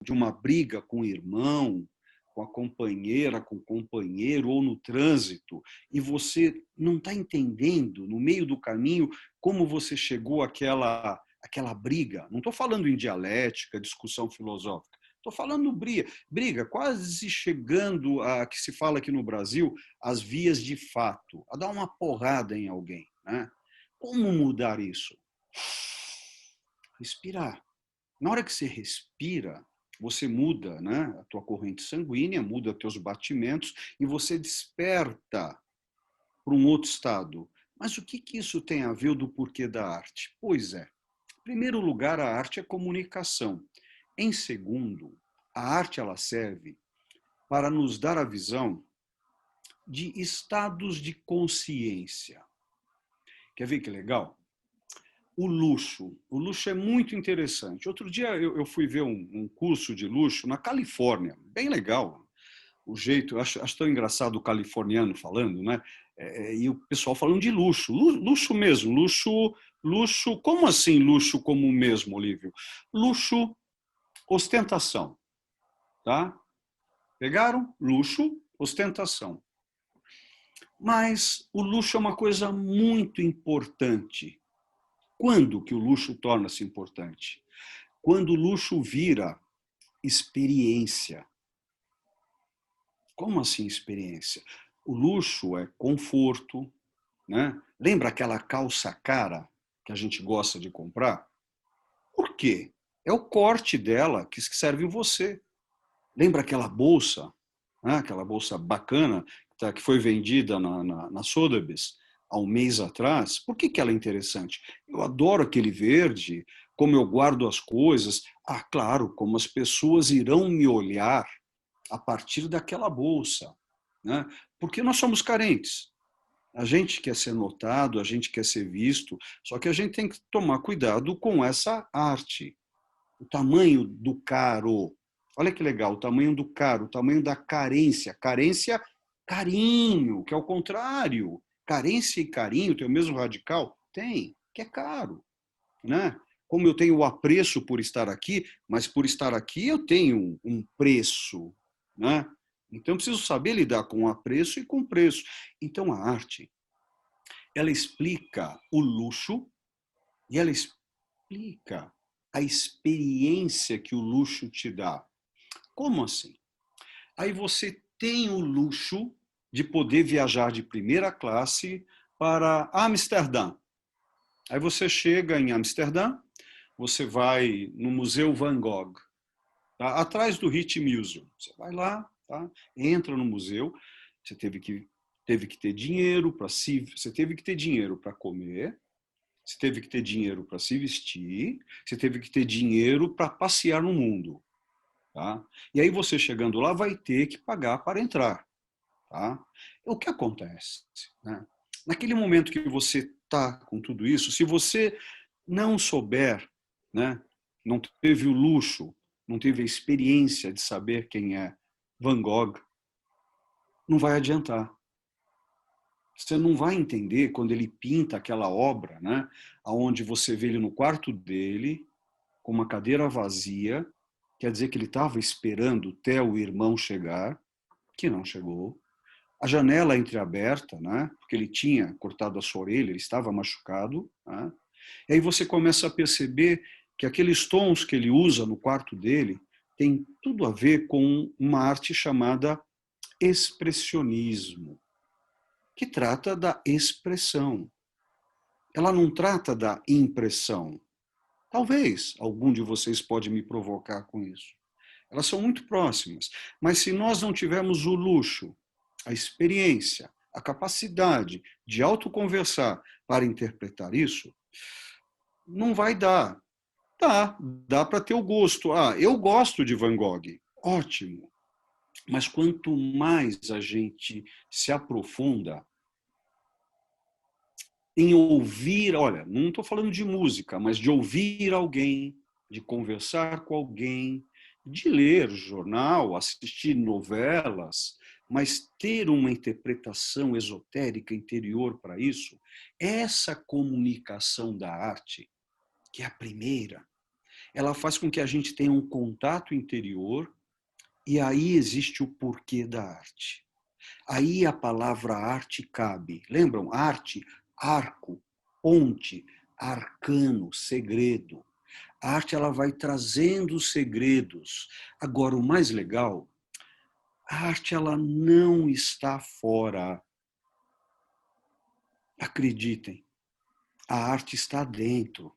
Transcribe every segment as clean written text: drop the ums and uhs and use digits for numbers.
de uma briga com o irmão, com a companheira, com o companheiro, ou no trânsito, e você não está entendendo, no meio do caminho, como você chegou àquela briga. Não estou falando em dialética, discussão filosófica. Estou falando briga, quase chegando a que se fala aqui no Brasil, às vias de fato, a dar uma porrada em alguém, né? Como mudar isso? Respirar. Na hora que você respira, você muda, né, a tua corrente sanguínea, muda teus batimentos e você desperta para um outro estado. Mas o que isso tem a ver do porquê da arte? Pois é, em primeiro lugar, a arte é comunicação. Em segundo, a arte ela serve para nos dar a visão de estados de consciência. Quer ver que legal? O luxo. O luxo é muito interessante. Outro dia eu fui ver um curso de luxo na Califórnia, bem legal. O jeito, acho tão engraçado o californiano falando, né? E o pessoal falando de luxo, luxo mesmo, luxo, como assim luxo como o mesmo, Olívio? Luxo, ostentação, tá? Pegaram? Luxo, ostentação. Mas o luxo é uma coisa muito importante. Quando que o luxo torna-se importante? Quando o luxo vira experiência. Como assim experiência? O luxo é conforto, né? Lembra aquela calça cara que a gente gosta de comprar? Por quê? É o corte dela que serve em você. Lembra aquela bolsa, né? Aquela bolsa bacana que foi vendida na Sotheby's há um mês atrás? Por que ela é interessante? Eu adoro aquele verde, como eu guardo as coisas. Ah, claro, como as pessoas irão me olhar a partir daquela bolsa, né? Porque nós somos carentes. A gente quer ser notado, a gente quer ser visto, só que a gente tem que tomar cuidado com essa arte. O tamanho do caro. Olha que legal, o tamanho do caro, o tamanho da carência. Carência, carinho, que é o contrário. Carência e carinho tem o mesmo radical? Tem, que é caro, né? Como eu tenho o apreço por estar aqui, mas por estar aqui eu tenho um preço, né? Então eu preciso saber lidar com o apreço e com o preço. Então a arte, ela explica o luxo e ela explica a experiência que o luxo te dá. Como assim? Aí você tem o luxo de poder viajar de primeira classe para Amsterdã. Aí você chega em Amsterdã, você vai no Museu Van Gogh, tá? Atrás do Rijksmuseum. Você vai lá, tá? Entra no museu, você teve que ter dinheiro para você teve que ter dinheiro para comer, você teve que ter dinheiro para se vestir, você teve que ter dinheiro para passear no mundo. Tá? E aí você chegando lá vai ter que pagar para entrar. Tá? O que acontece? Né? Naquele momento que você está com tudo isso, se você não souber, né, não teve o luxo, não teve a experiência de saber quem é Van Gogh, não vai adiantar. Você não vai entender quando ele pinta aquela obra, né, onde você vê ele no quarto dele, com uma cadeira vazia, quer dizer que ele estava esperando o Theo, o irmão, chegar, que não chegou. A janela entreaberta, né, porque ele tinha cortado a sua orelha, ele estava machucado. Né, e aí você começa a perceber que aqueles tons que ele usa no quarto dele tem tudo a ver com uma arte chamada expressionismo, que trata da expressão. Ela não trata da impressão. Talvez algum de vocês pode me provocar com isso. Elas são muito próximas, mas se nós não tivermos o luxo, a experiência, a capacidade de autoconversar para interpretar isso, não vai dar. Dá para ter o gosto. Ah, eu gosto de Van Gogh. Ótimo. Mas quanto mais a gente se aprofunda em ouvir, olha, não estou falando de música, mas de ouvir alguém, de conversar com alguém, de ler jornal, assistir novelas, mas ter uma interpretação esotérica interior para isso, essa comunicação da arte, que é a primeira, ela faz com que a gente tenha um contato interior e aí existe o porquê da arte. Aí a palavra arte cabe. Lembram? Arte, arco, ponte, arcano, segredo. A arte ela vai trazendo os segredos. Agora, o mais legal, a arte ela não está fora. Acreditem, a arte está dentro.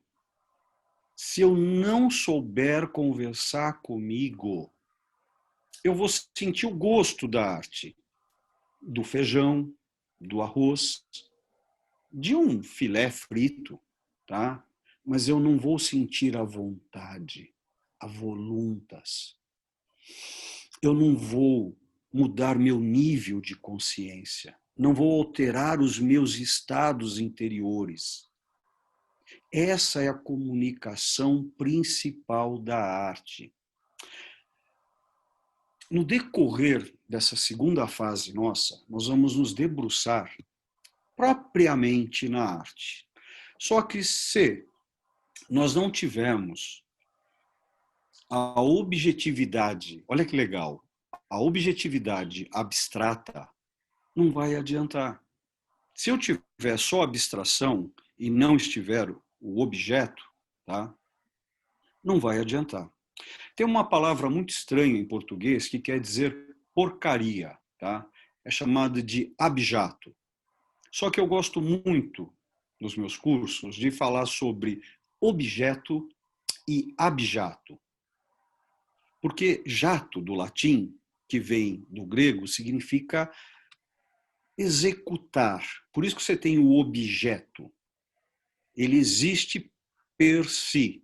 Se eu não souber conversar comigo, eu vou sentir o gosto da arte, do feijão, do arroz, de um filé frito, tá? Mas eu não vou sentir a vontade, a voluntas. Eu não vou mudar meu nível de consciência, não vou alterar os meus estados interiores. Essa é a comunicação principal da arte. No decorrer dessa segunda fase nossa, nós vamos nos debruçar propriamente na arte. Só que se nós não tivermos a objetividade, olha que legal, a objetividade abstrata, não vai adiantar. Se eu tiver só abstração e não estiver o objeto, tá? Não vai adiantar. Tem uma palavra muito estranha em português que quer dizer porcaria, tá? É chamada de abjato. Só que eu gosto muito, nos meus cursos, de falar sobre objeto e abjato. Porque jato, do latim, que vem do grego, significa executar. Por isso que você tem o objeto. Ele existe per si.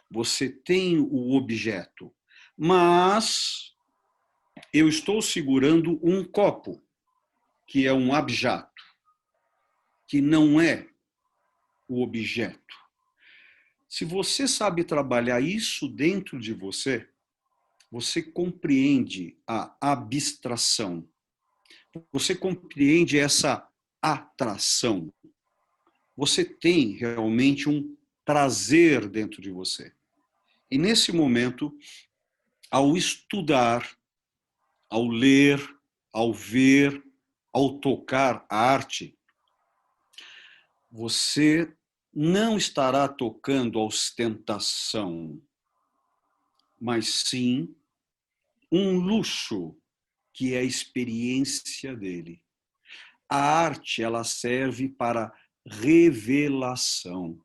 Você tem o objeto. Mas eu estou segurando um copo, que é um abjato, que não é o objeto. Se você sabe trabalhar isso dentro de você, você compreende a abstração. Você compreende essa atração. Você tem realmente um prazer dentro de você. E nesse momento, ao estudar, ao ler, ao ver, ao tocar a arte, você não estará tocando a ostentação, mas sim um luxo que é a experiência dele. A arte, ela serve para revelação.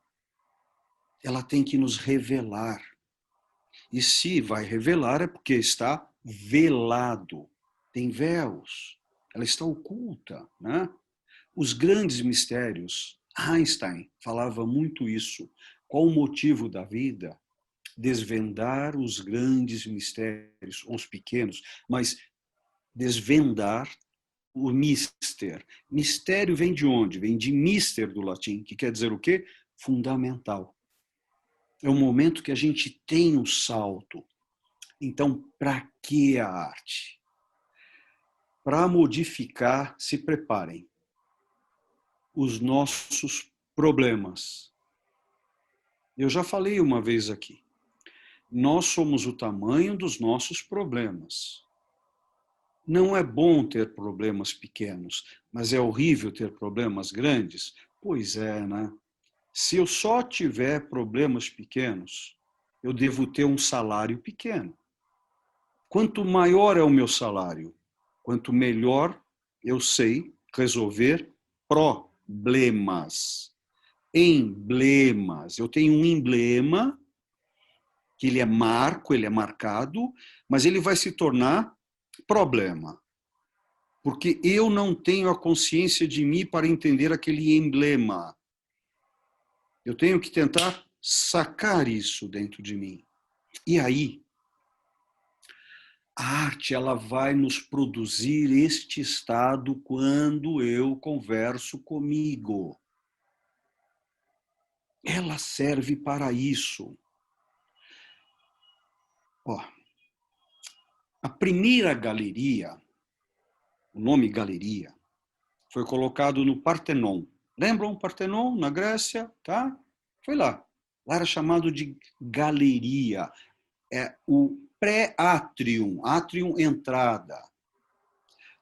Ela tem que nos revelar. E se vai revelar é porque está velado. Tem véus. Ela está oculta, né? Os grandes mistérios, Einstein falava muito isso. Qual o motivo da vida? Desvendar os grandes mistérios, ou os pequenos, mas desvendar o mister. Mistério vem de onde? Vem de mister do latim, que quer dizer o quê? Fundamental. É o momento que a gente tem um salto. Então, para que a arte? Para modificar, se preparem, os nossos problemas. Eu já falei uma vez aqui. Nós somos o tamanho dos nossos problemas. Não é bom ter problemas pequenos, mas é horrível ter problemas grandes? Pois é, né? Se eu só tiver problemas pequenos, eu devo ter um salário pequeno. Quanto maior é o meu salário, quanto melhor eu sei resolver problemas. Emblemas. Eu tenho um emblema, que ele é marco, ele é marcado, mas ele vai se tornar problema. Porque eu não tenho a consciência de mim para entender aquele emblema. Eu tenho que tentar sacar isso dentro de mim. E aí, a arte ela vai nos produzir este estado quando eu converso comigo. Ela serve para isso. Ó, a primeira galeria, o nome galeria, foi colocado no Partenon. Lembram o Partenon, na Grécia? Tá? Foi lá. Lá era chamado de galeria. É o pré-átrium, átrium entrada.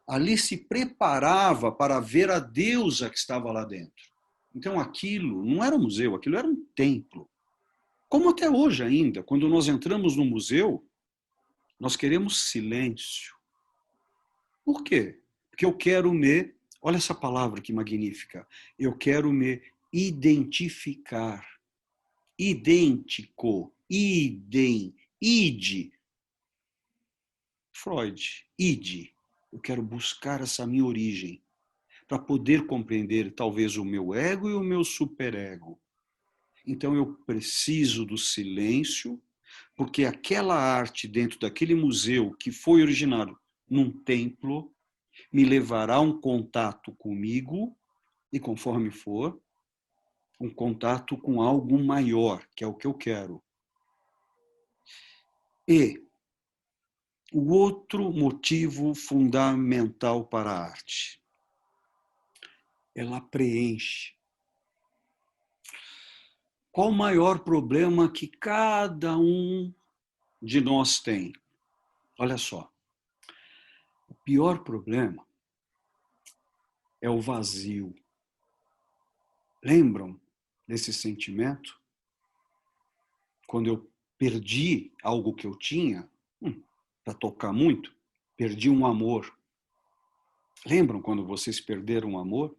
Ali se preparava para ver a deusa que estava lá dentro. Então aquilo não era um museu, aquilo era um templo. Como até hoje ainda, quando nós entramos no museu, nós queremos silêncio. Por quê? Porque eu quero me, olha essa palavra que magnífica, eu quero me identificar. Idêntico, id, Freud, id. Eu quero buscar essa minha origem para poder compreender talvez o meu ego e o meu superego. Então eu preciso do silêncio, porque aquela arte dentro daquele museu que foi originado num templo me levará a um contato comigo e, conforme for, um contato com algo maior, que é o que eu quero. E o outro motivo fundamental para a arte, ela preenche. Qual o maior problema que cada um de nós tem? Olha só, o pior problema é o vazio. Lembram desse sentimento? Quando eu perdi algo que eu tinha, para tocar muito, perdi um amor. Lembram quando vocês perderam um amor?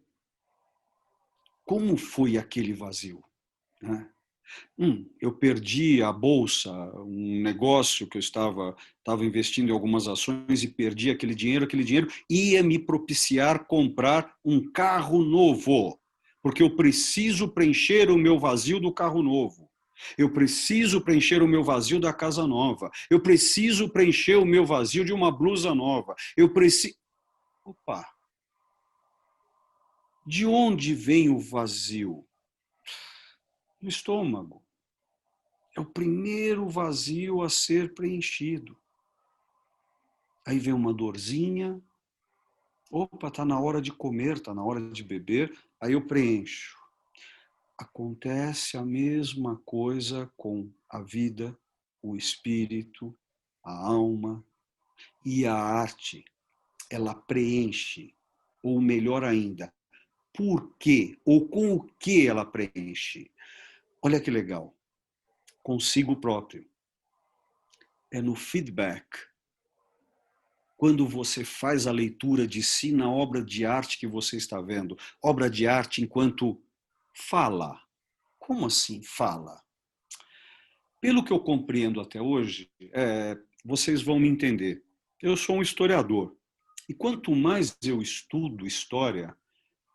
Como foi aquele vazio? Né? Eu perdi a bolsa, um negócio que eu estava investindo em algumas ações e perdi aquele dinheiro ia me propiciar comprar um carro novo, porque eu preciso preencher o meu vazio do carro novo. Eu preciso preencher o meu vazio da casa nova. Eu preciso preencher o meu vazio de uma blusa nova. Eu preciso... Opa! De onde vem o vazio? Do estômago. É o primeiro vazio a ser preenchido. Aí vem uma dorzinha. Opa, está na hora de comer, está na hora de beber. Aí eu preencho. Acontece a mesma coisa com a vida, o espírito, a alma e a arte. Ela preenche, ou melhor ainda, por quê? Ou com o que ela preenche? Olha que legal. Consigo próprio. É no feedback. Quando você faz a leitura de si na obra de arte que você está vendo. Obra de arte enquanto fala. Como assim fala? Pelo que eu compreendo até hoje, vocês vão me entender. Eu sou um historiador. E quanto mais eu estudo história,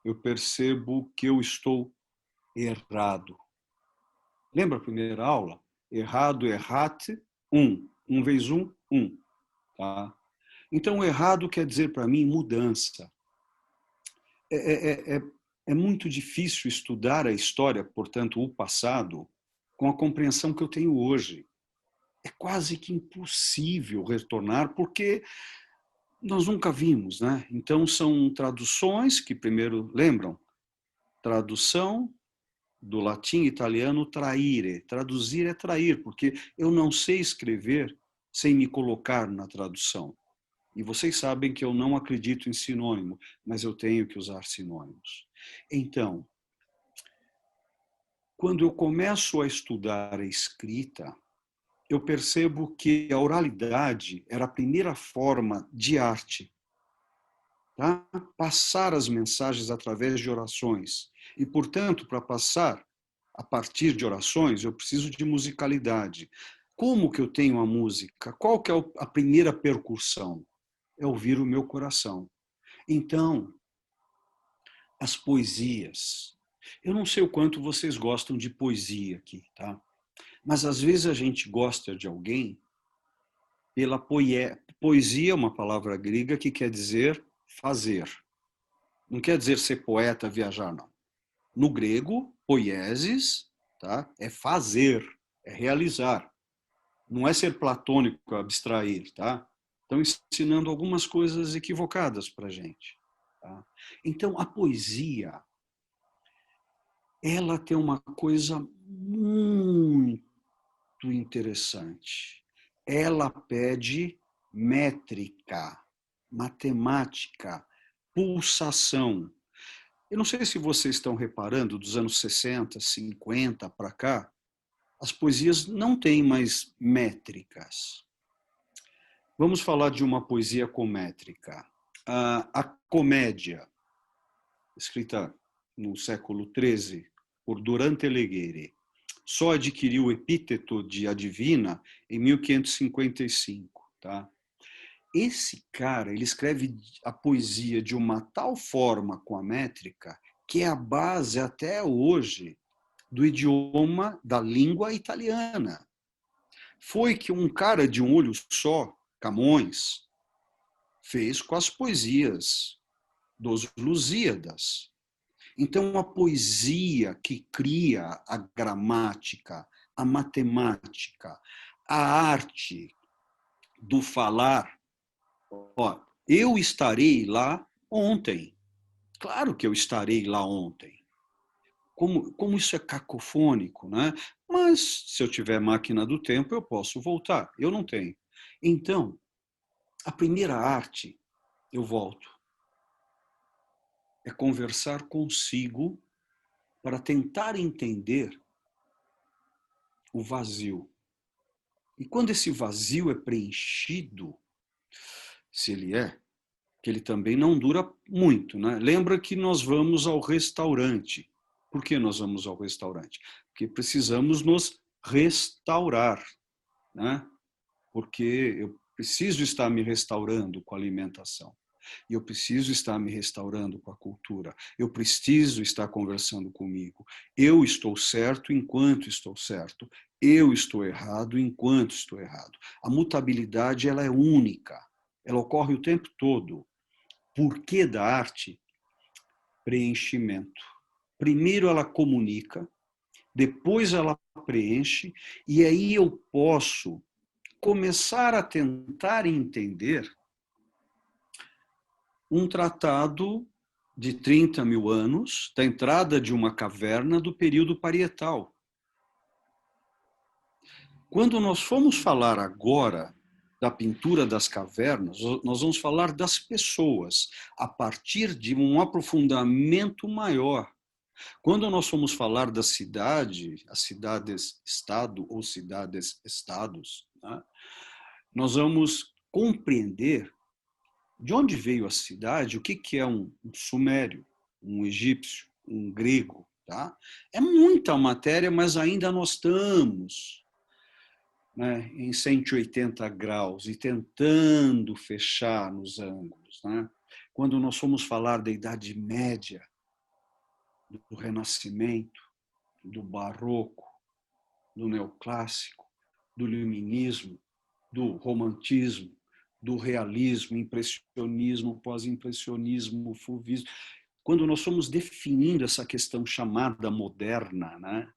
eu percebo que eu estou errado. Lembra a primeira aula? Errado, errate, um. Um vezes um, um. Tá? Então, errado quer dizer para mim mudança. É muito difícil estudar a história, portanto, o passado, com a compreensão que eu tenho hoje. É quase que impossível retornar, porque nós nunca vimos, né? Então, são traduções que, primeiro, lembram? Tradução do latim e italiano traire. Traduzir é trair, porque eu não sei escrever sem me colocar na tradução. E vocês sabem que eu não acredito em sinônimo, mas eu tenho que usar sinônimos. Então, quando eu começo a estudar a escrita, eu percebo que a oralidade era a primeira forma de arte. Tá? Passar as mensagens através de orações. E, portanto, para passar a partir de orações, eu preciso de musicalidade. Como que eu tenho a música? Qual que é a primeira percussão? É ouvir o meu coração. Então, as poesias. Eu não sei o quanto vocês gostam de poesia aqui, tá? Mas às vezes a gente gosta de alguém pela poesia, é uma palavra grega que quer dizer fazer. Não quer dizer ser poeta, viajar, não. No grego, poiesis, tá? É fazer, é realizar. Não é ser platônico, abstrair, tá? Estão ensinando algumas coisas equivocadas para a gente. Tá? Então, a poesia, ela tem uma coisa interessante. Ela pede métrica, matemática, pulsação. Eu não sei se vocês estão reparando, dos anos 60, 50 para cá, as poesias não têm mais métricas. Vamos falar de uma poesia com métrica. A comédia, escrita no século XIII por Durante Alighieri, só adquiriu o epíteto de A Divina em 1555. Tá? Esse cara, ele escreve a poesia de uma tal forma com a métrica que é a base até hoje do idioma da língua italiana. Foi que um cara de um olho só, Camões, fez com as poesias dos Lusíadas. Então, a poesia que cria a gramática, a matemática, a arte do falar. Ó, eu estarei lá ontem. Claro que eu estarei lá ontem. Como isso é cacofônico, né? Mas se eu tiver máquina do tempo, eu posso voltar. Eu não tenho. Então, a primeira arte, eu volto, é conversar consigo para tentar entender o vazio. E quando esse vazio é preenchido, se ele é, que ele também não dura muito, né? Lembra que nós vamos ao restaurante. Por que nós vamos ao restaurante? Porque precisamos nos restaurar, né? Porque eu preciso estar me restaurando com a alimentação. E eu preciso estar me restaurando com a cultura. Eu preciso estar conversando comigo. Eu estou certo enquanto estou certo. Eu estou errado enquanto estou errado. A mutabilidade, ela é única. Ela ocorre o tempo todo. Porquê da arte? Preenchimento. Primeiro ela comunica, depois ela preenche, e aí eu posso começar a tentar entender um tratado de 30 mil anos, da entrada de uma caverna do período parietal. Quando nós formos falar agora da pintura das cavernas, nós vamos falar das pessoas, a partir de um aprofundamento maior. Quando nós formos falar da cidade, as cidades-estado ou cidades-estados, né, nós vamos compreender de onde veio a cidade, o que é um sumério, um egípcio, um grego. Tá? É muita matéria, mas ainda nós estamos, né, em 180 graus e tentando fechar nos ângulos. Né? Quando nós formos falar da Idade Média, do Renascimento, do Barroco, do Neoclássico, do Iluminismo, do Romantismo, do Realismo, Impressionismo, Pós-Impressionismo, Fauvismo. Quando nós fomos definindo essa questão chamada moderna, né?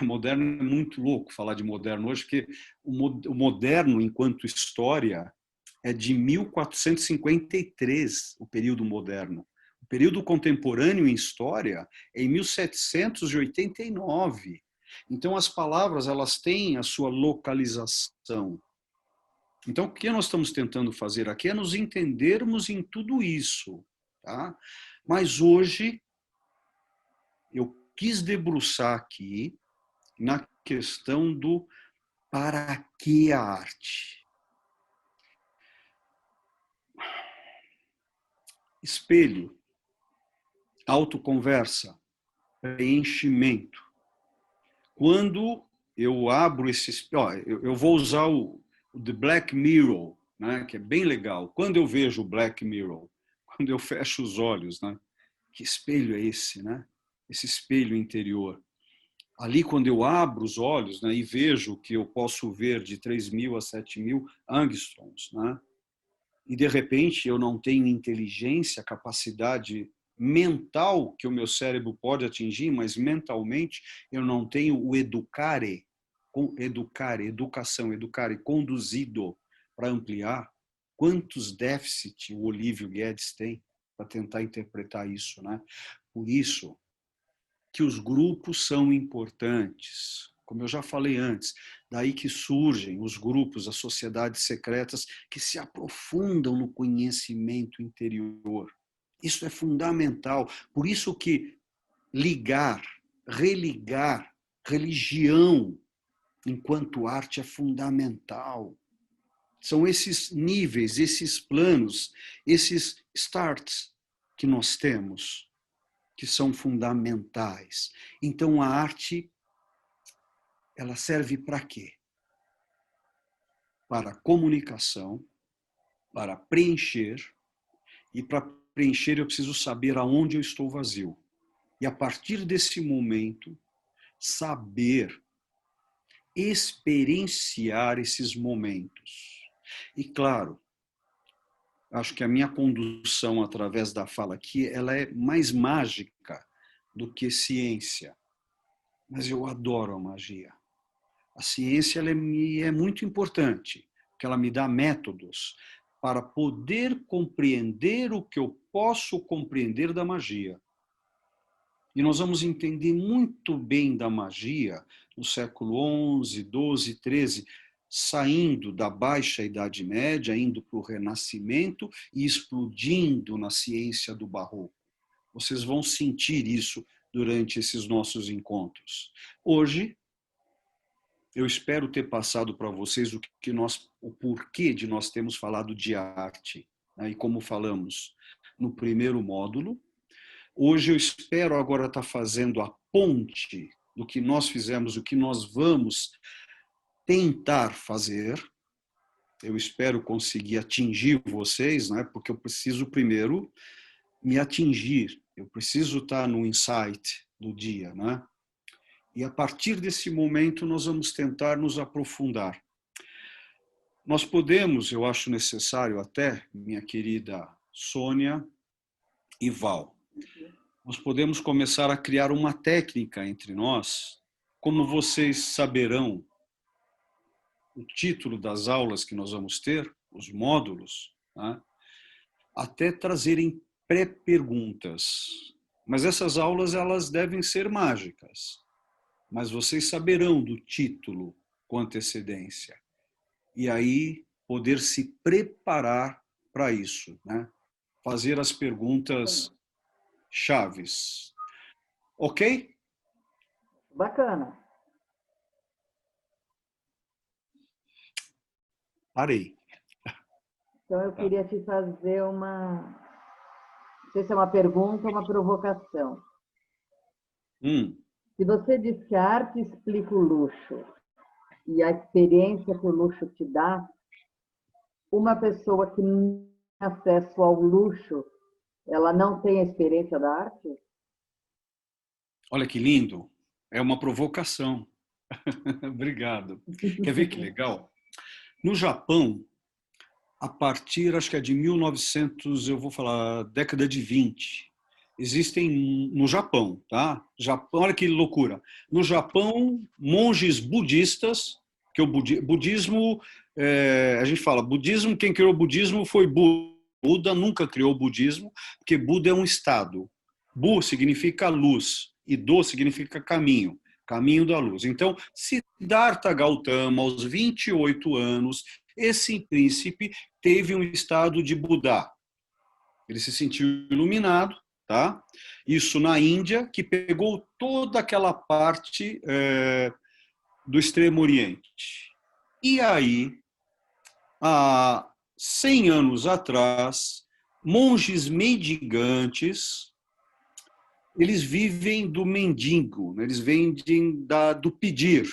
Moderno é muito louco falar de moderno hoje, porque o moderno, enquanto história, é de 1453, o período moderno. O período contemporâneo em história é em 1789. Então, as palavras elas têm a sua localização. Então, o que nós estamos tentando fazer aqui é nos entendermos em tudo isso. Tá? Mas hoje, eu quis debruçar aqui na questão do para que a arte. Espelho, autoconversa, preenchimento. Quando eu abro esse... eu vou usar o The Black Mirror, né, que é bem legal. Quando eu vejo o Black Mirror, quando eu fecho os olhos, né, que espelho é esse? Né? Esse espelho interior. Ali, quando eu abro os olhos, né, e vejo que eu posso ver de 3.000 a 7.000 angstroms, né, e de repente eu não tenho inteligência, capacidade mental que o meu cérebro pode atingir, mas mentalmente eu não tenho o educare, educação, educare, conduzido para ampliar. Quantos déficits o Olívio Guedes tem para tentar interpretar isso, né? Por isso que os grupos são importantes. como eu já falei antes, daí que surgem os grupos, as sociedades secretas que se aprofundam no conhecimento interior. Isso é fundamental. Por isso que ligar, religar religião enquanto arte é fundamental. São esses níveis, esses planos, esses starts que nós temos, que são fundamentais. Então, a arte, ela serve para quê? Para comunicação, para preencher, e para preencher eu preciso saber aonde eu estou vazio. E a partir desse momento, saber experienciar esses momentos. E claro, acho que a minha condução através da fala aqui, ela é mais mágica do que ciência. Mas eu adoro a magia. A ciência ela é muito importante, porque ela me dá métodos para poder compreender o que eu posso compreender da magia. E nós vamos entender muito bem da magia no século XI, XII, XIII, saindo da Baixa Idade Média, indo para o Renascimento e explodindo na ciência do Barroco. Vocês vão sentir isso durante esses nossos encontros. Hoje, eu espero ter passado para vocês o porquê de nós termos falado de arte, né? E como falamos no primeiro módulo. Hoje eu espero agora estar fazendo a ponte do que nós fizemos, o que nós vamos tentar fazer. Eu espero conseguir atingir vocês, né? Porque eu preciso primeiro me atingir, eu preciso estar no insight do dia, né? E a partir desse momento nós vamos tentar nos aprofundar. Nós podemos, eu acho necessário até, minha querida Sônia e Val, nós podemos começar a criar uma técnica entre nós, como vocês saberão o título das aulas que nós vamos ter, os módulos, né? Até trazerem pré-perguntas. Mas essas aulas elas devem ser mágicas, mas vocês saberão do título com antecedência. E aí poder se preparar para isso, né? Fazer as perguntas chaves. Ok? Bacana. Parei. Então, eu queria te fazer uma... Não sei se é uma pergunta ou uma provocação. Se você diz que a arte explica o luxo e a experiência que o luxo te dá, uma pessoa que não tem acesso ao luxo, ela não tem a experiência da arte? Olha que lindo. É uma provocação. Obrigado. Quer ver que legal? No Japão, a partir, acho que é de 1900, eu vou falar, década de 20, existem no Japão, tá? Japão, olha que loucura. No Japão, monges budistas, que o budismo, a gente fala, budismo, quem criou o budismo foi Buda. Buda nunca criou o budismo, porque Buda é um estado. Bu significa luz e Do significa caminho, caminho da luz. Então, Siddhartha Gautama, aos 28 anos, esse príncipe teve um estado de Buda. Ele se sentiu iluminado, tá? Isso na Índia, que pegou toda aquela parte do Extremo Oriente. E aí, há 100 anos atrás, monges mendigantes, eles vivem do mendigo, né? Eles vivem do pedir.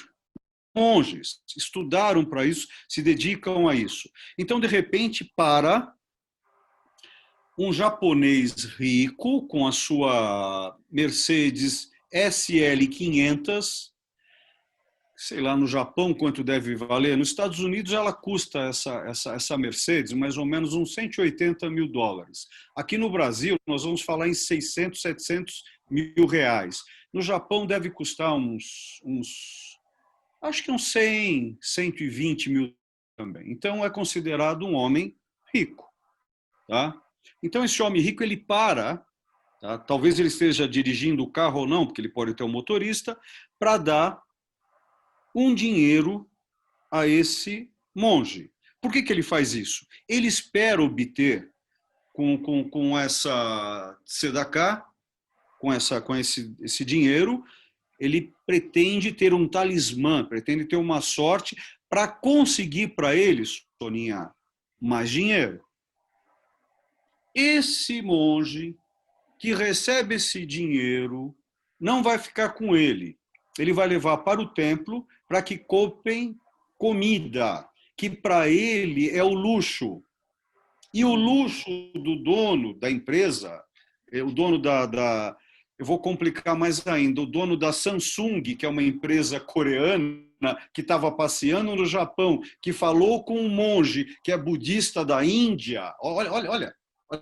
Monges estudaram para isso, se dedicam a isso. Então, de repente, para um japonês rico com a sua Mercedes SL500, sei lá, no Japão quanto deve valer, nos Estados Unidos ela custa essa Mercedes mais ou menos uns 180 mil dólares. Aqui no Brasil nós vamos falar em 600, 700 mil reais. No Japão deve custar acho que uns 100, 120 mil também. Então é considerado um homem rico, tá? Então esse homem rico ele para, tá? Talvez ele esteja dirigindo o carro ou não, porque ele pode ter um motorista, para dar um dinheiro a esse monge. Por que ele faz isso? Ele espera obter com essa tzedakah, com esse dinheiro, ele pretende ter um talismã, pretende ter uma sorte para conseguir para ele, Soninha, mais dinheiro. Esse monge que recebe esse dinheiro não vai ficar com ele. Ele vai levar para o templo para que comprem comida, que para ele é o luxo. E o luxo do dono da empresa, o dono eu vou complicar mais ainda, o dono da Samsung, que é uma empresa coreana, que estava passeando no Japão, que falou com um monge que é budista da Índia. Olha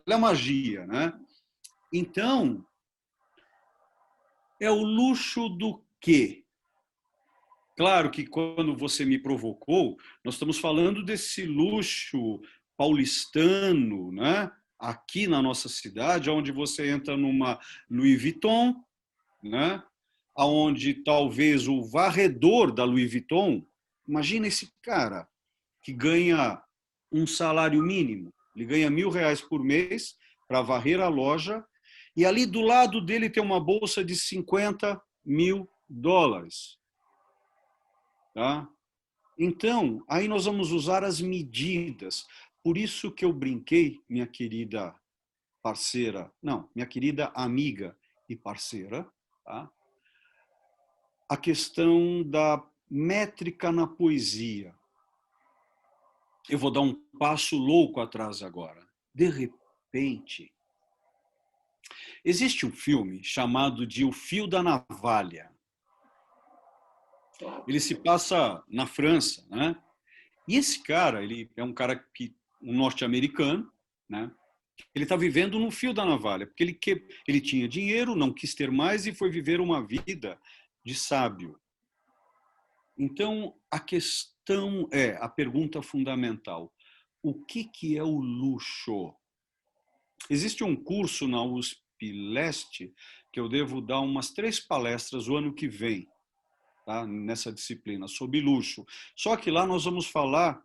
a magia, né? Então, é o luxo do quê? Claro que quando você me provocou, nós estamos falando desse luxo paulistano, né? Aqui na nossa cidade, onde você entra numa Louis Vuitton, né? Onde talvez o varredor da Louis Vuitton, imagina esse cara que ganha um salário mínimo, ele ganha R$ 1.000 por mês para varrer a loja, e ali do lado dele tem uma bolsa de US$ 50.000. Tá? Então, aí nós vamos usar as medidas. Por isso que eu brinquei, minha querida parceira, não, minha querida amiga e parceira, tá? A questão da métrica na poesia. Eu vou dar um passo louco atrás agora. De repente, existe um filme chamado de O Fio da Navalha. Ele se passa na França, né? E esse cara, ele é um cara um norte-americano, né? Ele está vivendo no fio da navalha, porque ele tinha dinheiro, não quis ter mais e foi viver uma vida de sábio. Então, a questão é, a pergunta fundamental, o que é o luxo? Existe um curso na USP Leste que eu devo dar umas 3 palestras o ano que vem, tá? Nessa disciplina, sobre luxo. Só que lá nós vamos falar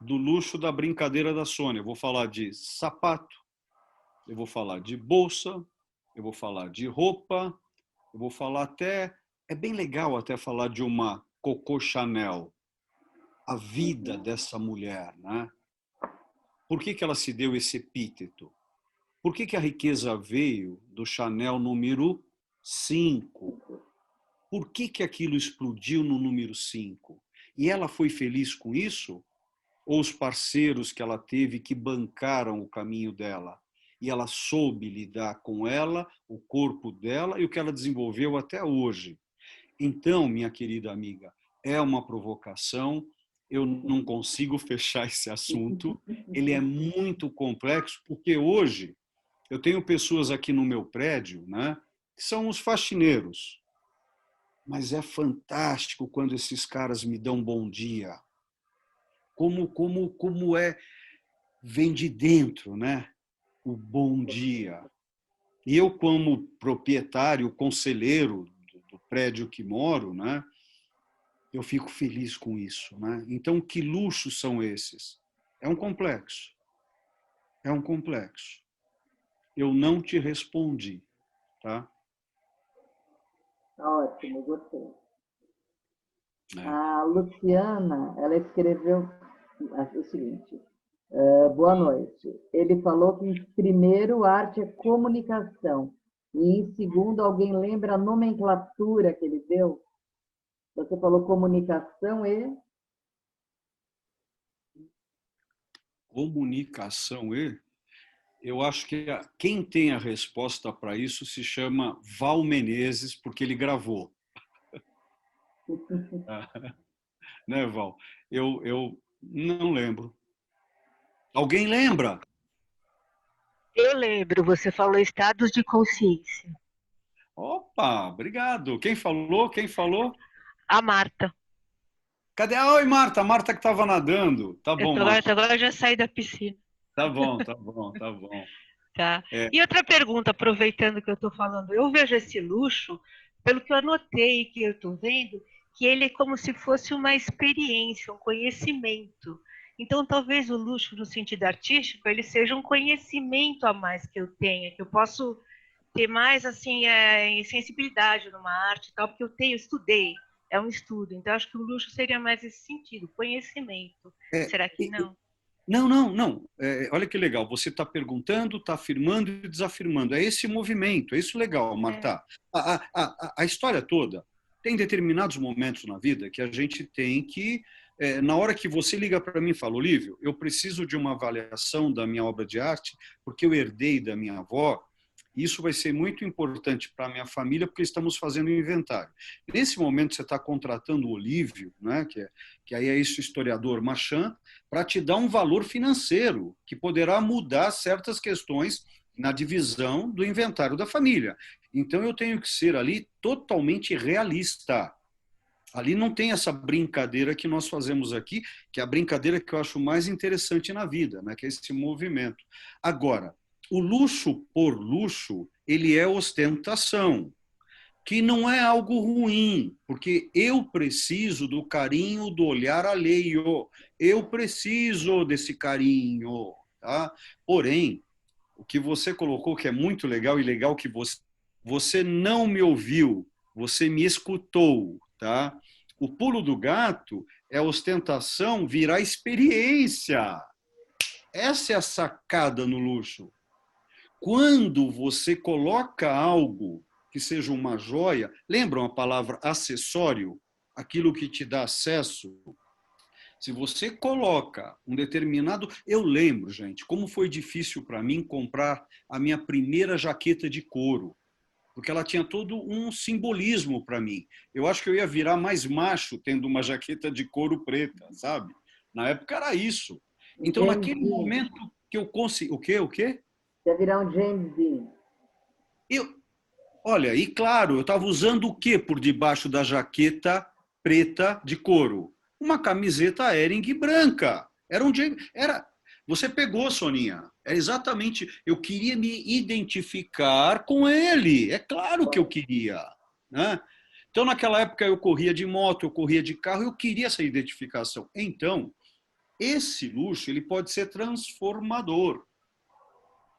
do luxo da brincadeira da Sônia. Eu vou falar de sapato, eu vou falar de bolsa, eu vou falar de roupa, eu vou falar até... É bem legal até falar de uma Coco Chanel, a vida dessa mulher, né? Por que ela se deu esse epíteto? Por que a riqueza veio do Chanel número 5? Por que aquilo explodiu no número 5? E ela foi feliz com isso? Ou os parceiros que ela teve que bancaram o caminho dela? E ela soube lidar com ela, o corpo dela e o que ela desenvolveu até hoje. Então, minha querida amiga, é uma provocação, eu não consigo fechar esse assunto, ele é muito complexo, porque hoje eu tenho pessoas aqui no meu prédio, né, que são os faxineiros, mas é fantástico quando esses caras me dão bom dia. Como vem de dentro, né? O bom dia. E eu, como proprietário, conselheiro do prédio que moro, né? Eu fico feliz com isso, né? Então, que luxos são esses? É um complexo. É um complexo. Eu não te respondi, tá? Ótimo, gostei. É. A Luciana, ela escreveu o seguinte: boa noite. Ele falou que, em primeiro, arte é comunicação. E, em segundo, alguém lembra a nomenclatura que ele deu? Você falou comunicação e... Comunicação eu acho que quem tem a resposta para isso se chama Val Menezes, porque ele gravou. Né, Val? Eu não lembro. Alguém lembra? Eu lembro, você falou estados de consciência. Opa, obrigado. Quem falou? Quem falou? A Marta. Cadê? Oi, Marta. Marta que estava nadando. Tá bom, Marta. Agora eu já saí da piscina. Tá bom, tá bom, tá bom. Tá. É. E outra pergunta, aproveitando que eu estou falando, eu vejo esse luxo, pelo que eu anotei, que eu estou vendo, que ele é como se fosse uma experiência, um conhecimento. Então, talvez o luxo, no sentido artístico, ele seja um conhecimento a mais que eu tenha, que eu posso ter mais assim sensibilidade numa arte e tal, porque estudei, é um estudo. Então, acho que o luxo seria mais esse sentido, conhecimento. É, Será que não? não, não, não. Olha que legal. Você está perguntando, está afirmando e desafirmando. É esse movimento. É isso legal, É. Marta. A história toda tem determinados momentos na vida que a gente tem que, na hora que você liga para mim e fala, Olívio, eu preciso de uma avaliação da minha obra de arte porque eu herdei da minha avó. Isso vai ser muito importante para a minha família porque estamos fazendo um inventário. Nesse momento, você está contratando o Olívio, né, que aí é esse historiador Marchand, para te dar um valor financeiro que poderá mudar certas questões na divisão do inventário da família. Então, eu tenho que ser ali totalmente realista. Ali não tem essa brincadeira que nós fazemos aqui, que é a brincadeira que eu acho mais interessante na vida, né? Que é esse movimento. Agora, o luxo por luxo, ele é ostentação, que não é algo ruim, porque eu preciso do carinho, do olhar alheio. Eu preciso desse carinho, tá? Porém, o que você colocou que é muito legal e legal que você não me ouviu, você me escutou, tá? O pulo do gato é ostentação virar experiência. Essa é a sacada no luxo. Quando você coloca algo que seja uma joia, lembram a palavra acessório? Aquilo que te dá acesso. Se você coloca um determinado. Eu lembro, gente, como foi difícil para mim comprar a minha primeira jaqueta de couro, porque ela tinha todo um simbolismo para mim. Eu acho que eu ia virar mais macho tendo uma jaqueta de couro preta, sabe? Na época era isso. Então, James naquele Dean. momento que eu consegui. O quê? O quê? Quer virar um James Dean. Eu, olha, e claro, eu estava usando o que por debaixo da jaqueta preta de couro? Uma camiseta Hering branca. Era, você pegou, Soninha. É exatamente. Eu queria me identificar com ele. É claro que eu queria, né? Então, naquela época, eu corria de moto, eu corria de carro, eu queria essa identificação. Então, esse luxo ele pode ser transformador.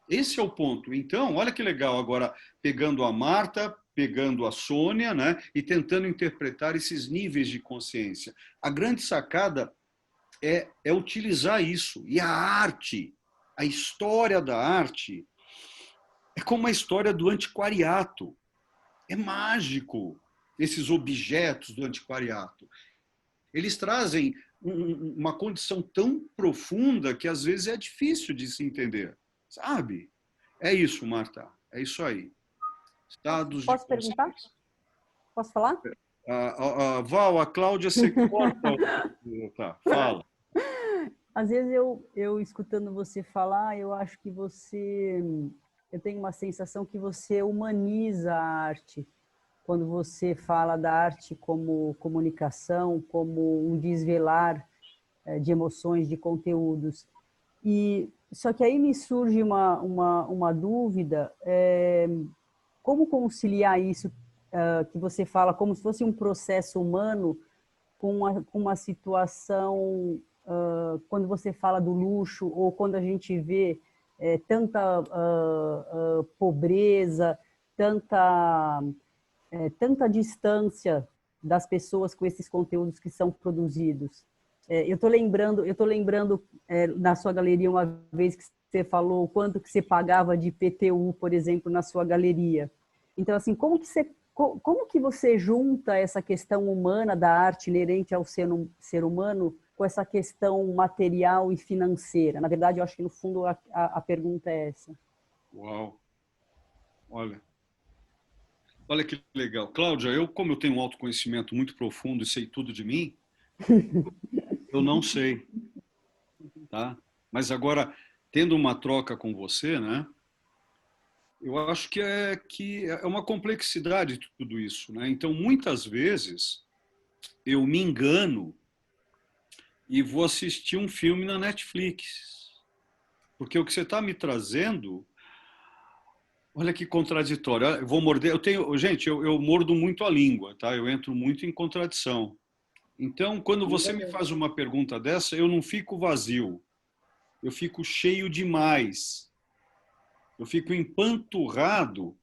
Esse é o ponto. Então, olha que legal agora, pegando a Marta, pegando a Sônia, né, e tentando interpretar esses níveis de consciência. A grande sacada é utilizar isso. E a arte, a história da arte, é como a história do antiquariato. É mágico esses objetos do antiquariato. Eles trazem uma condição tão profunda que às vezes é difícil de se entender, sabe? É isso, Marta. É isso aí. Estados de Posso perguntar? consciência. Posso falar? Val, a Cláudia, você corta. Tá, fala. Às vezes eu escutando você falar, eu acho que eu tenho uma sensação que você humaniza a arte. Quando você fala da arte como comunicação, como um desvelar de emoções, de conteúdos. Só que aí me surge uma dúvida, como conciliar isso que você fala como se fosse um processo humano com uma situação, quando você fala do luxo ou quando a gente vê tanta pobreza, tanta distância das pessoas com esses conteúdos que são produzidos. Eu estou lembrando na sua galeria uma vez que você falou o quanto que você pagava de IPTU, por exemplo, na sua galeria. Então, assim, como que você junta essa questão humana da arte inerente ao ser humano com essa questão material e financeira? Na verdade, eu acho que no fundo a pergunta é essa. Uau. Olha que legal. Cláudia, como eu tenho um autoconhecimento muito profundo e sei tudo de mim, eu não sei, tá? Mas agora, tendo uma troca com você, né? Eu acho que é uma complexidade de tudo isso, né? Então, muitas vezes, eu me engano e vou assistir um filme na Netflix. Porque o que você está me trazendo Olha que contraditório. Eu vou morder. Gente, eu mordo muito a língua, tá? Eu entro muito em contradição. Então, quando você me faz uma pergunta dessa, eu não fico vazio. Eu fico cheio demais. Eu fico empanturrado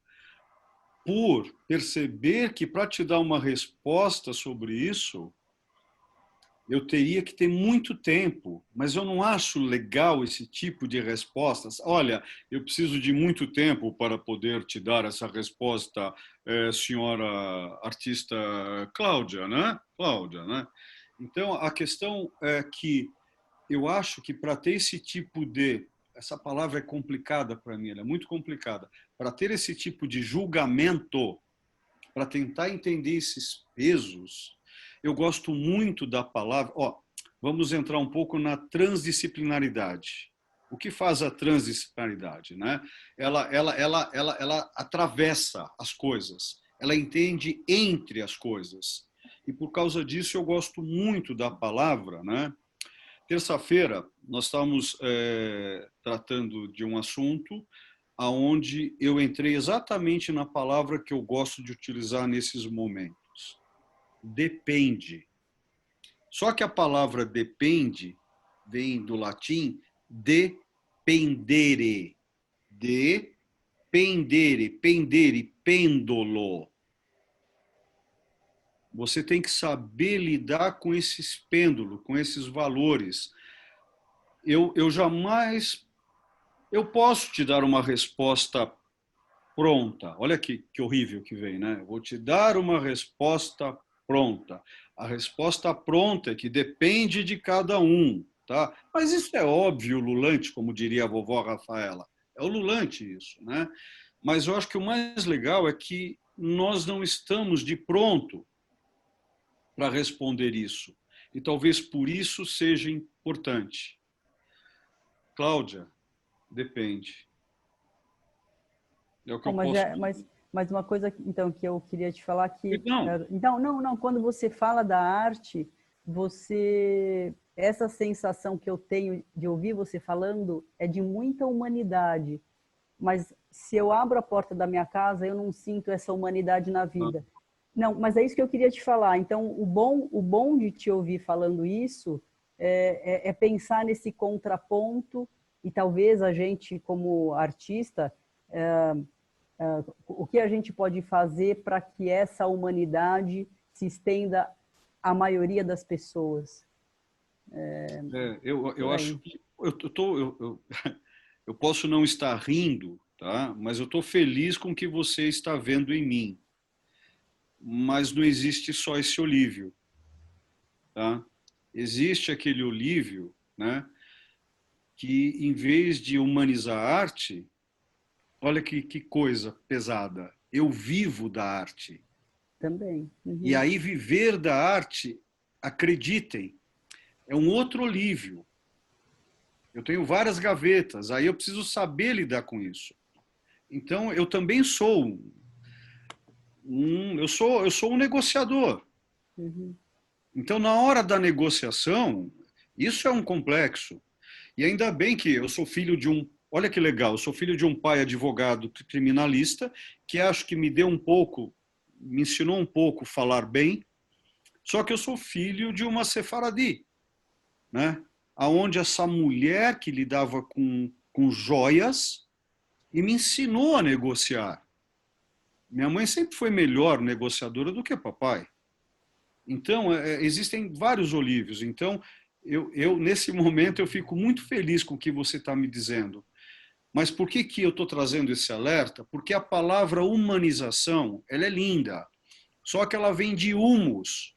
por perceber que para te dar uma resposta sobre isso, eu teria que ter muito tempo, mas eu não acho legal esse tipo de respostas. Olha, eu preciso de muito tempo para poder te dar essa resposta, senhora artista Cláudia, né? Cláudia, né? Então, a questão é que eu acho que para ter esse tipo de... Essa palavra é complicada para mim, ela é muito complicada. Para ter esse tipo de julgamento, para tentar entender esses pesos, eu gosto muito da palavra... vamos entrar um pouco na transdisciplinaridade. O que faz a transdisciplinaridade? Né? Ela atravessa as coisas, ela entende entre as coisas. E por causa disso eu gosto muito da palavra, né? Terça-feira, nós estávamos tratando de um assunto aonde eu entrei exatamente na palavra que eu gosto de utilizar nesses momentos. Depende. Só que a palavra depende vem do latim dependere. Dependere, pendere, pêndulo. Você tem que saber lidar com esses pêndulos, com esses valores. Eu jamais... Eu posso te dar uma resposta pronta. Olha que horrível que vem, né? Vou te dar uma resposta pronta. A resposta pronta é que depende de cada um, tá? Mas isso é óbvio, lulante, como diria a vovó Rafaela. É o lulante isso, né? Mas eu acho que o mais legal é que nós não estamos de pronto para responder isso. E talvez por isso seja importante. Cláudia, depende. É o que Bom, eu posso dizer. mas uma coisa então que eu queria te falar que Não. então não, quando você fala da arte, você essa sensação que eu tenho de ouvir você falando é de muita humanidade, mas se eu abro a porta da minha casa, eu não sinto essa humanidade na vida. Não, mas é isso que eu queria te falar. Então, o bom de te ouvir falando isso é pensar nesse contraponto e talvez a gente, como artista, o que a gente pode fazer para que essa humanidade se estenda à maioria das pessoas. Eu acho que eu posso não estar rindo, tá? Mas eu estou feliz com o que você está vendo em mim. Mas não existe só esse Olívio, tá? Existe aquele Olívio, né? Que em vez de humanizar a arte, olha que coisa pesada. Eu vivo da arte. Também. Uhum. E aí viver da arte, acreditem, é um outro Olívio. Eu tenho várias gavetas, aí eu preciso saber lidar com isso. Então, eu também sou eu sou um negociador. Uhum. Então, na hora da negociação, isso é um complexo. E ainda bem que eu sou filho de um... Olha que legal, eu sou filho de um pai advogado criminalista, que acho que me deu um pouco, me ensinou um pouco a falar bem, só que eu sou filho de uma sefaradi, né? Onde essa mulher que lidava com joias e me ensinou a negociar. Minha mãe sempre foi melhor negociadora do que papai. Então, existem vários Olívios. Então, nesse momento, eu fico muito feliz com o que você está me dizendo. Mas por que eu estou trazendo esse alerta? Porque a palavra humanização, ela é linda. Só que ela vem de humus,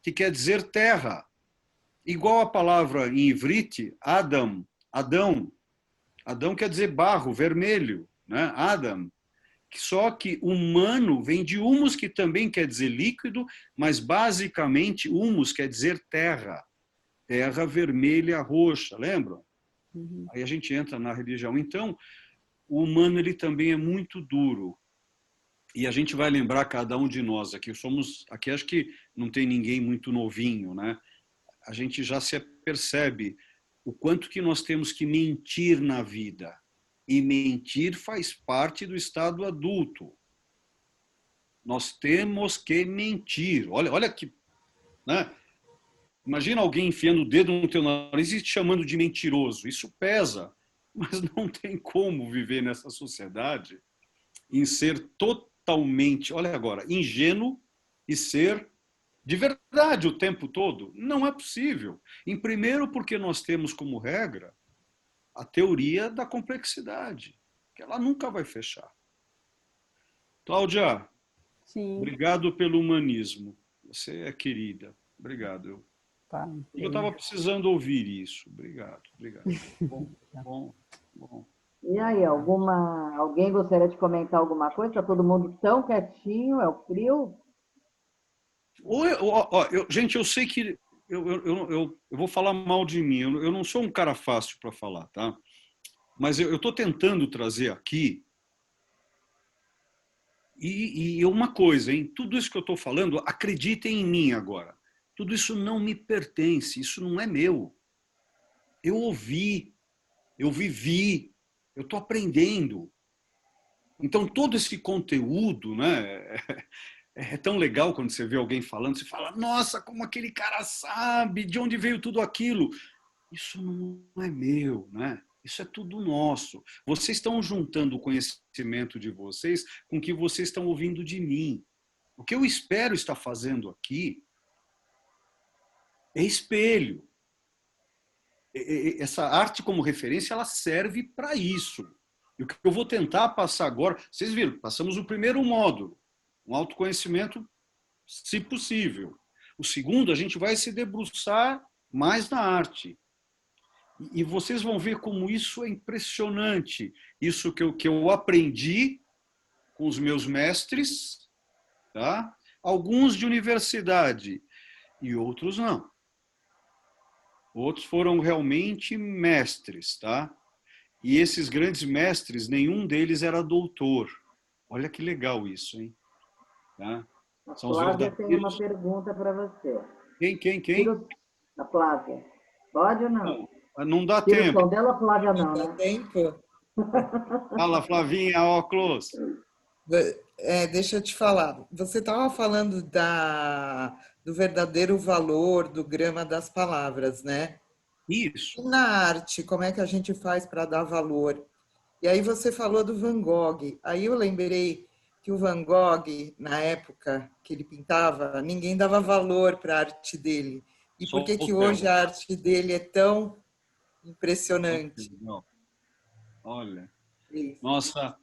que quer dizer terra. Igual a palavra em ivrite, Adam, Adão. Adão quer dizer barro, vermelho, né? Adam. Só que humano vem de humus, que também quer dizer líquido, mas basicamente humus quer dizer terra. Terra vermelha, roxa, lembram? Uhum. Aí a gente entra na religião. Então, o humano ele também é muito duro. E a gente vai lembrar cada um de nós aqui. Aqui acho que não tem ninguém muito novinho, né? A gente já se percebe o quanto que nós temos que mentir na vida. E mentir faz parte do estado adulto. Nós temos que mentir. Olha que... Né? Imagina alguém enfiando o dedo no teu nariz e te chamando de mentiroso. Isso pesa, mas não tem como viver nessa sociedade em ser totalmente, olha agora, ingênuo e ser de verdade o tempo todo. Não é possível. Em primeiro, porque nós temos como regra a teoria da complexidade, que ela nunca vai fechar. Cláudia, Sim. Obrigado pelo humanismo. Você é querida. Obrigado. Tá, Eu estava precisando ouvir isso. Obrigado, obrigado. Bom, bom, bom. E aí, alguém gostaria de comentar alguma coisa? Está todo mundo tão quietinho? É o frio? Gente, eu sei que eu vou falar mal de mim. Eu não sou um cara fácil para falar, tá? Mas eu estou tentando trazer aqui. E uma coisa, hein? Tudo isso que eu estou falando, acreditem em mim agora. Tudo isso não me pertence, isso não é meu. Eu ouvi, eu vivi, eu estou aprendendo. Então, todo esse conteúdo, né, é tão legal quando você vê alguém falando, você fala, nossa, como aquele cara sabe, de onde veio tudo aquilo. Isso não é meu, né? Isso é tudo nosso. Vocês estão juntando o conhecimento de vocês com o que vocês estão ouvindo de mim. O que eu espero estar fazendo aqui é espelho. Essa arte como referência, ela serve para isso. E o que eu vou tentar passar agora, vocês viram, passamos o primeiro módulo, um autoconhecimento, se possível. O segundo, a gente vai se debruçar mais na arte. E vocês vão ver como isso é impressionante. Isso que eu aprendi com os meus mestres, tá? Alguns de universidade e outros não. Outros foram realmente mestres, tá? E esses grandes mestres, nenhum deles era doutor. Olha que legal isso, hein? Tá? A São os Flávia tem uma verdadeiros... pergunta para você. Quem? A Flávia. Pode ou não? Não dá Tira o tempo. som dela, Flávia não, Dá né? tempo? Fala, Flavinha, óculos. Deixa eu te falar. Você estava falando do verdadeiro valor do grama das palavras, né? Isso. E na arte, como é que a gente faz para dar valor? E aí você falou do Van Gogh. Aí eu lembrei que o Van Gogh, na época que ele pintava, ninguém dava valor para a arte dele. E por que que hoje a arte dele é tão impressionante? Olha, Isso. nossa,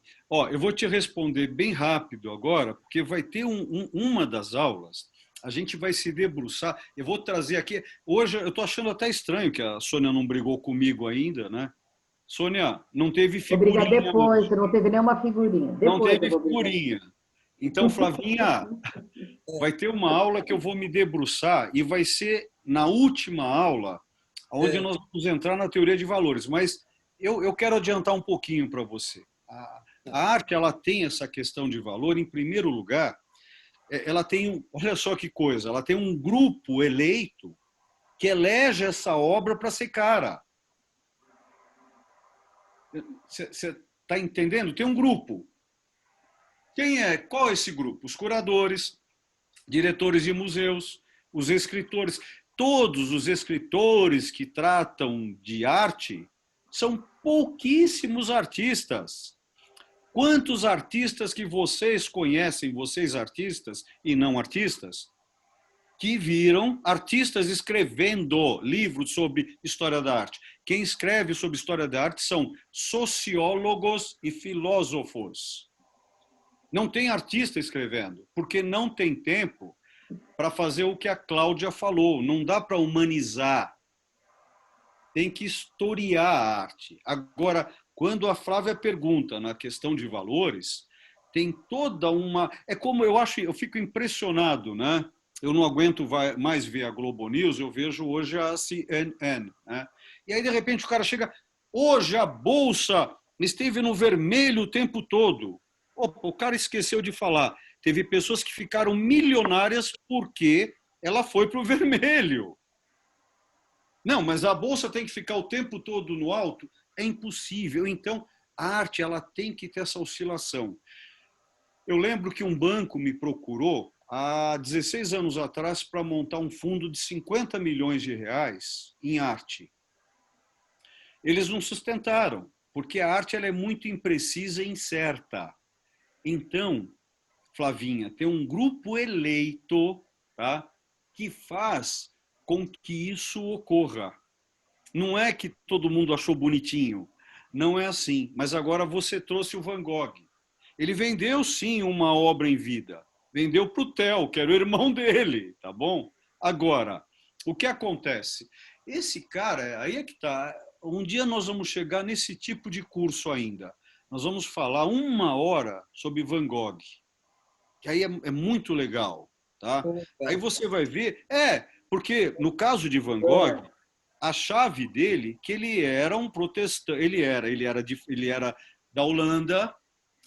eu vou te responder bem rápido agora, porque vai ter uma das aulas, a gente vai se debruçar, eu vou trazer aqui, hoje eu estou achando até estranho que a Sônia não brigou comigo ainda, né? Sônia, não teve figurinha. Vou brigar depois, não teve nenhuma figurinha. Depois não teve figurinha. Então, Flavinha, vai ter uma aula que eu vou me debruçar e vai ser na última aula, onde nós vamos entrar na teoria de valores. Mas eu quero adiantar um pouquinho para você. A arte, ela tem essa questão de valor, em primeiro lugar, ela tem, olha só que coisa, ela tem um grupo eleito que elege essa obra para ser cara. Você está entendendo? Tem um grupo. Qual é esse grupo? Os curadores, diretores de museus, os escritores. Todos os escritores que tratam de arte são pouquíssimos artistas. Quantos artistas que vocês conhecem, vocês artistas e não artistas, que viram artistas escrevendo livros sobre história da arte? Quem escreve sobre história da arte são sociólogos e filósofos. Não tem artista escrevendo, porque não tem tempo para fazer o que a Cláudia falou. Não dá para humanizar. Tem que historiar a arte. Agora, quando a Flávia pergunta na questão de valores, tem toda uma... É como eu fico impressionado, né? Eu não aguento mais ver a Globo News, eu vejo hoje a CNN, né? E aí, de repente, o cara chega... Hoje a Bolsa esteve no vermelho o tempo todo. O cara esqueceu de falar. Teve pessoas que ficaram milionárias porque ela foi para o vermelho. Não, mas a Bolsa tem que ficar o tempo todo no alto? É impossível. Então, A arte ela tem que ter essa oscilação. Eu lembro que um banco me procurou há 16 anos atrás para montar um fundo de 50 milhões de reais em arte. Eles não sustentaram, porque a arte ela é muito imprecisa e incerta. Então, Flavinha, tem um grupo eleito, tá, que faz com que isso ocorra. Não é que todo mundo achou bonitinho, não é assim. Mas agora você trouxe o Van Gogh. Ele vendeu, sim, uma obra em vida. Vendeu para o Theo, que era o irmão dele, tá bom? Agora, o que acontece? Esse cara, aí é que tá. Um dia nós vamos chegar nesse tipo de curso ainda. Nós vamos falar 1 hora sobre Van Gogh, que aí é muito legal, tá? Aí você vai ver, porque no caso de Van Gogh, a chave dele que ele era um protestante, ele era da Holanda,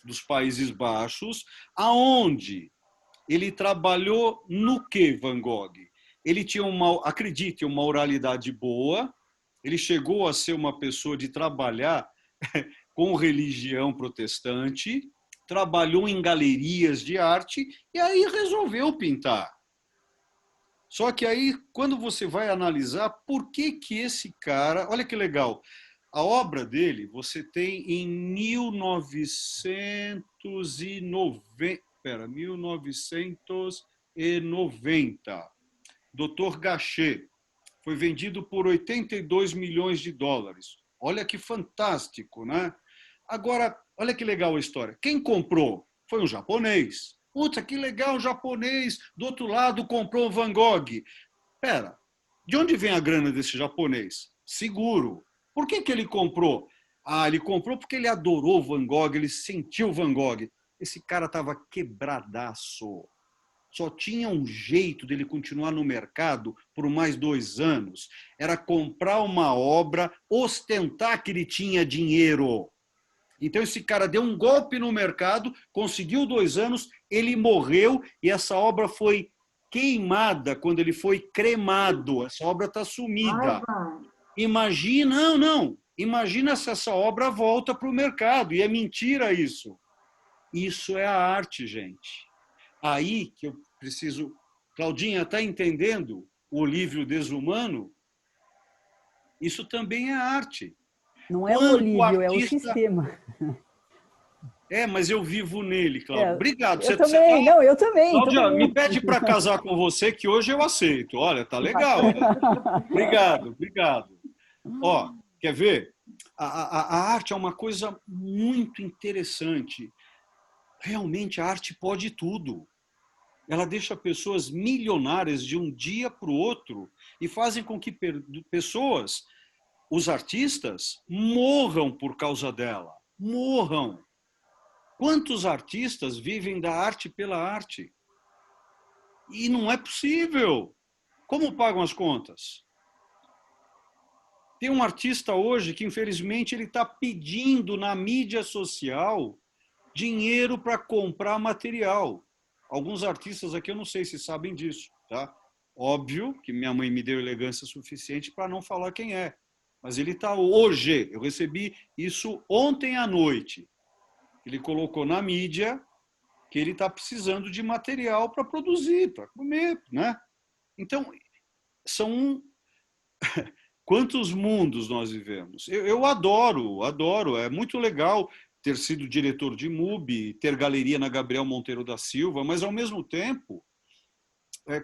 dos Países Baixos, aonde ele trabalhou no que, Van Gogh? Ele tinha acredite, uma oralidade boa, ele chegou a ser uma pessoa de trabalhar com religião protestante, trabalhou em galerias de arte e aí resolveu pintar. Só que aí, quando você vai analisar por que esse cara... Olha que legal, a obra dele você tem em 1990. Dr. Gachet. Foi vendido por 82 milhões de dólares. Olha que fantástico, né? Agora, olha que legal a história. Quem comprou? Foi um japonês. Puta, que legal, um japonês. Do outro lado, comprou o Van Gogh. Pera, de onde vem a grana desse japonês? Seguro. Por que ele comprou? Ah, ele comprou porque ele adorou Van Gogh, ele sentiu Van Gogh. Esse cara estava quebradaço. Só tinha um jeito dele continuar no mercado por mais 2 anos. Era comprar uma obra, ostentar que ele tinha dinheiro. Então esse cara deu um golpe no mercado, conseguiu 2 anos, ele morreu e essa obra foi queimada quando ele foi cremado. Essa obra está sumida. Imagina, não. Imagina se essa obra volta para o mercado. E é mentira isso. Isso é a arte, gente. Aí que eu preciso... Claudinha, está entendendo o Olívio desumano? Isso também é arte. Não é o Olívio, é o sistema. Mas eu vivo nele, Cláudia. Obrigado. Eu também, não, eu também. Cláudia, me pede para casar com você, que hoje eu aceito. Olha, tá legal. Obrigado. Ó, quer ver? A arte é uma coisa muito interessante. Realmente, a arte pode tudo. Ela deixa pessoas milionárias de um dia para o outro e fazem com que pessoas, os artistas, morram por causa dela. Morram. Quantos artistas vivem da arte pela arte? E não é possível. Como pagam as contas? Tem um artista hoje que, infelizmente, ele está pedindo na mídia social dinheiro para comprar material. Alguns artistas aqui, eu não sei se sabem disso, tá? Óbvio que minha mãe me deu elegância suficiente para não falar quem é. Mas ele está hoje, eu recebi isso ontem à noite. Ele colocou na mídia que ele está precisando de material para produzir, para comer, né? Então, são... Quantos mundos nós vivemos? Eu adoro, é muito legal ter sido diretor de MUBI, ter galeria na Gabriel Monteiro da Silva, mas, ao mesmo tempo,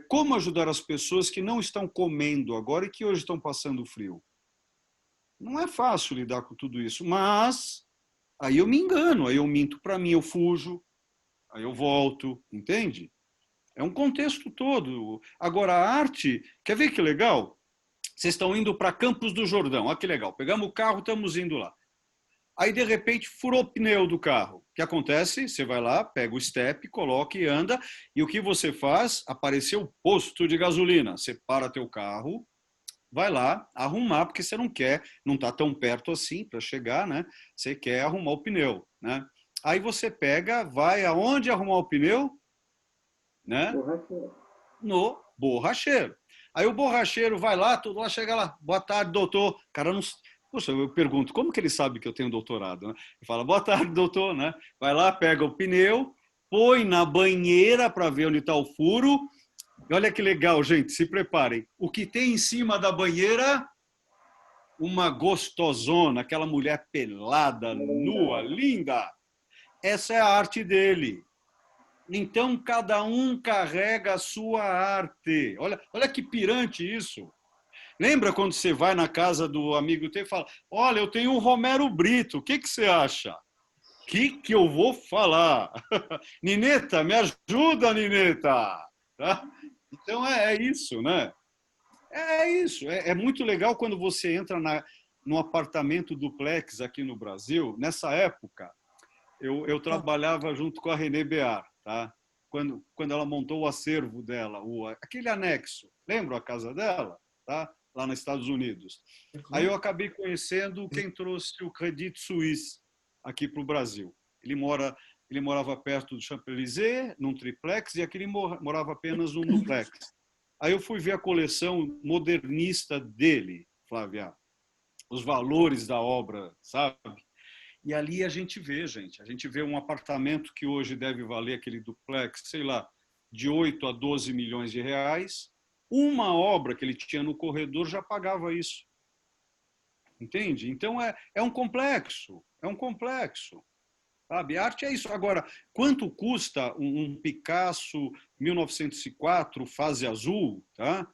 como ajudar as pessoas que não estão comendo agora e que hoje estão passando frio? Não é fácil lidar com tudo isso, mas aí eu me engano, aí eu minto para mim, eu fujo, aí eu volto, entende? É um contexto todo. Agora, a arte, quer ver que legal? Vocês estão indo para Campos do Jordão, olha que legal, pegamos o carro, estamos indo lá. Aí, de repente, furou o pneu do carro. O que acontece? Você vai lá, pega o step, coloca e anda. E o que você faz? Apareceu o posto de gasolina. Você para teu carro, vai lá arrumar, porque você não quer, não está tão perto assim para chegar, né? Você quer arrumar o pneu, né? Aí você pega, vai aonde arrumar o pneu? Né? Borracheiro. No borracheiro. Aí o borracheiro vai lá, tudo lá, chega lá. Boa tarde, doutor. O cara não... Puxa, eu pergunto, como que ele sabe que eu tenho doutorado? Né? Ele fala, boa tarde, doutor. Né? Vai lá, pega o pneu, põe na banheira para ver onde está o furo. E olha que legal, gente, se preparem. O que tem em cima da banheira? Uma gostosona, aquela mulher pelada, nua, linda. Essa é a arte dele. Então, cada um carrega a sua arte. Olha que pirante isso. Lembra quando você vai na casa do amigo teu e fala, olha, eu tenho um Romero Brito, o que você acha? O que eu vou falar? Nineta, me ajuda, Nineta! Tá? Então, é isso, né? É isso. É muito legal quando você entra no apartamento duplex aqui no Brasil. Nessa época, eu trabalhava junto com a Renê Bear, tá? Quando ela montou o acervo dela, aquele anexo. Lembra a casa dela? Tá? Lá nos Estados Unidos. Aí eu acabei conhecendo quem trouxe o Credit Suisse aqui para o Brasil. Ele morava perto do Champs-Élysées, num triplex, e aqui ele morava apenas num duplex. Aí eu fui ver a coleção modernista dele, Flávia, os valores da obra, sabe? E ali a gente vê um apartamento que hoje deve valer aquele duplex, sei lá, de 8 a 12 milhões de reais. Uma obra que ele tinha no corredor já pagava isso. Entende? Então é um complexo, sabe? Arte é isso. Agora, quanto custa um Picasso 1904, fase azul? Tá?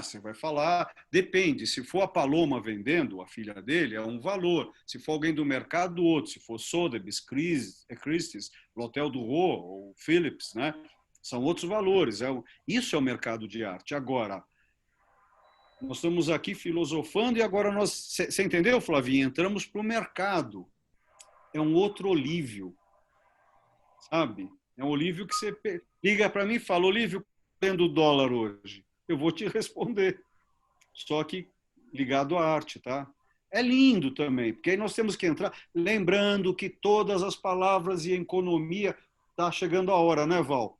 Você vai falar, depende. Se for a Paloma vendendo, a filha dele, é um valor. Se for alguém do mercado, outro. Se for Sotheby's, Christie's, L'Hotel du Roi ou Phillips, né? São outros valores. Isso é o mercado de arte. Agora, nós estamos aqui filosofando e agora você entendeu, Flavinha? Entramos para o mercado. É um outro Olívio, sabe? É um Olívio que você liga para mim e fala, Olívio, tendo dólar hoje? Eu vou te responder. Só que ligado à arte, tá? É lindo também, porque aí nós temos que entrar, lembrando que todas as palavras e economia, está chegando a hora, né, Val?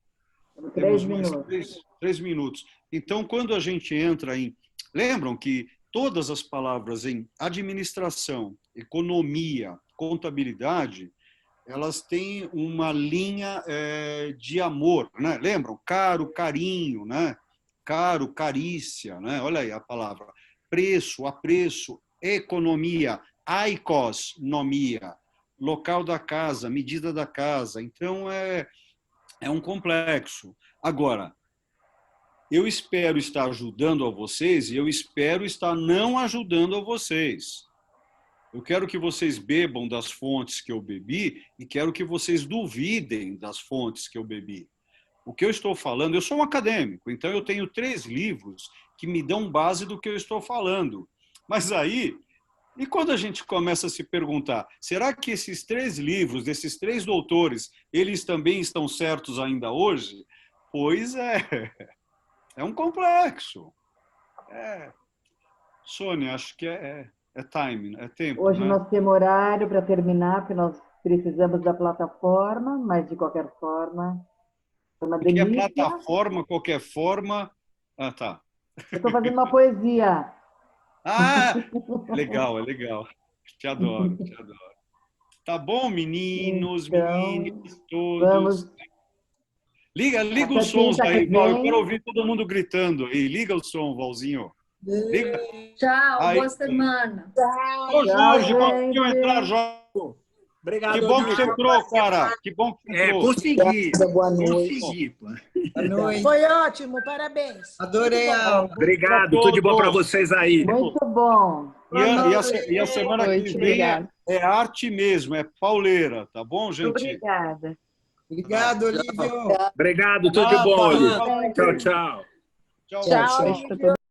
3 minutos. 3 minutos. Então, quando a gente entra em... Lembram que todas as palavras em administração, economia, contabilidade, elas têm uma linha de amor, né? Lembram? Caro, carinho, né? Caro, carícia, né? Olha aí a palavra. Preço, apreço, economia, aikos, nomia, local da casa, medida da casa. Então, é um complexo. Agora, eu espero estar ajudando a vocês e eu espero estar não ajudando a vocês. Eu quero que vocês bebam das fontes que eu bebi e quero que vocês duvidem das fontes que eu bebi. O que eu estou falando, eu sou um acadêmico, então eu tenho 3 livros que me dão base do que eu estou falando. Mas aí, e quando a gente começa a se perguntar, será que esses 3 livros, desses 3 doutores, eles também estão certos ainda hoje? Pois é um complexo. Sônia, acho que é time, é tempo. Hoje, né? nós temos horário para terminar, porque nós precisamos da plataforma, mas de qualquer forma, é uma Porque a delícia. plataforma, qualquer forma... tá. Eu estou fazendo uma poesia. É legal. Te adoro. Tá bom, meninos, Então, meninas, todos. vamos. Liga Até os sons quinta aí, que Val. Eu vem. quero ouvir todo mundo gritando aí. Liga o som, Valzinho. Liga. Tchau, Aí. boa semana. Ô, Jorge, Tchau, conseguiu gente. entrar, Jorge? Obrigado, Que bom que Olívio. você entrou, cara. Que bom que você entrou. Consegui. Boa noite. Consegui, pô. Boa noite. Foi ótimo, parabéns. Adorei a aula. Obrigado, tudo de bom para vocês aí. Muito bom. E a semana Boa que noite, vem obrigada. é arte mesmo, é pauleira, tá bom, gente? Obrigada. Obrigado, Olívio. Obrigado, tudo de bom, Olívio. Nada. Tchau, tchau. Tchau, Tchau, beijo pra todos.